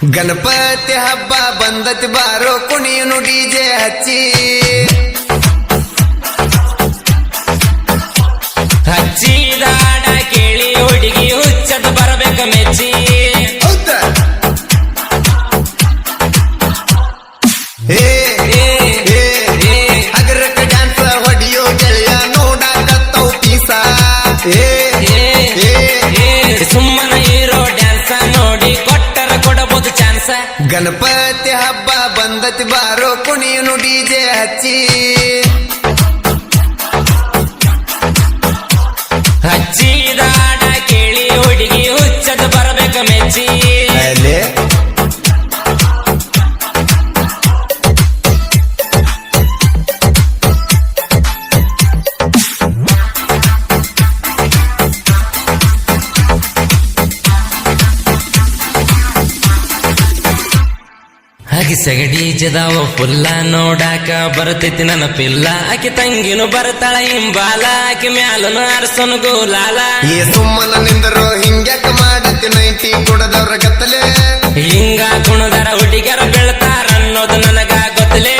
ಗಣಪತಿ ಹಬ್ಬ ಬಂದತಿ ಬಾರೋ ಕುಣಿಯುನು ಡಿಜೆ ಹಚ್ಚಿ ಹಚ್ಚಿದಾಡ ಕೇಳಿ ಹುಡುಗಿ ಹುಚ್ಚದ ಬರಬೇಕ ಮೆಚ್ಚಿ ಅಗರಕ ಡ್ಯಾನ್ಸ್ ಹೊಡಿಯೋ ಗೆಳೆಯ ನೋಡಾಕತ್ತವ್ ಪೀಸ ಸುಮ್ಮನ ಇರೋ ಡ್ಯಾನ್ಸ ನೋಡಿ ಕೊಟ್ಟರ ಕೊಡಬಹುದು ಚಾನ್ಸ ಗಣಪತಿ ಹಬ್ಬ ಬಂದತಿ ಬಾರೋ ಕುಣಿಯುನು ಡಿಜೆ ಹಚ್ಚಿ ಹಚ್ಚಿದಾಡ ಕೇಳಿ ಹುಡುಗಿ ಹುಚ್ಚದ ಬರಬೇಕ ಮೆಚ್ಚಿ ಹಾಗೆ ಸಗಡಿ ಜದಾವ ಫುಲ್ಲ ನೋಡಾಕ ಬರ್ತೈತಿ ನನ್ನ ಪಿಲ್ಲ ಆಕೆ ತಂಗಿನು ಬರ್ತಾಳ ಹಿಂಬಾಲ ಆಕೆ ಮ್ಯಾಲನು ಅರಸನು ಗೋಲಾಲ ಈ ಸುಮ್ಮನ ನಿಂದರು ಹಿಂಗ್ಯಾಕ ಮಾಡತಿ ನೈಂಟಿ ಕೊಡದವ್ರ ಗತ್ತಲೆ ಹಿಂಗ ಕುಣದರ ಹುಡುಗರ ಬೀಳ್ತಾರ ಅನ್ನೋದು ನನಗ ಗೊತ್ತಲೇ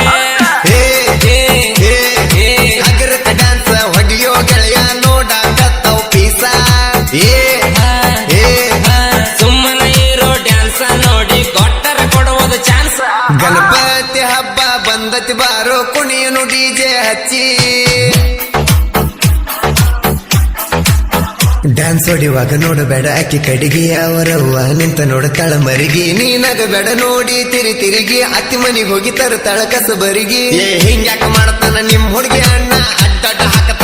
ಅಗರಕ ಡ್ಯಾನ್ಸ್ ಹೊಡಿಯೋ ಗೆಳೆಯ ನೋಡಾಕತ್ತವ್ ಪೀಸ ಸುಮ್ಮನ ಇರೋ ಡ್ಯಾನ್ಸ ನೋಡಿ ಕೊಟ್ಟರ ಕೊಡುವುದು ಚಾನ್ಸ್ ಗಣಪತಿ ಹಬ್ಬ ಬಂದತಿ ಬಾರೋ ಕುಣಿಯುನು ಡಿಜೆ ಹಚ್ಚಿ ಡ್ಯಾನ್ಸ್ ಹೊಡಿವಾಗ ನೋಡಬೇಡ ಆಕಿ ಕಡಿಗೆ ಅವರವ್ವ ನಿಂತ ನೋಡತಾಳ ಮರಿಗಿ ನೀನಗಬೇಡ ನೋಡಿ ತಿರುಗಿ ಅತ್ತಿ ಮನಿಗೆ ಹೋಗಿ ತರುತ್ತಾಳ ಕಸಬರಿಗಿ ಹಿಂಗ್ಯಾಕ ಮಾಡ್ತಾನ ನಿಮ್ ಹುಡುಗಿ ಅಣ್ಣ ಅಡ್ಡಡ್ಡ ಹಾಕತ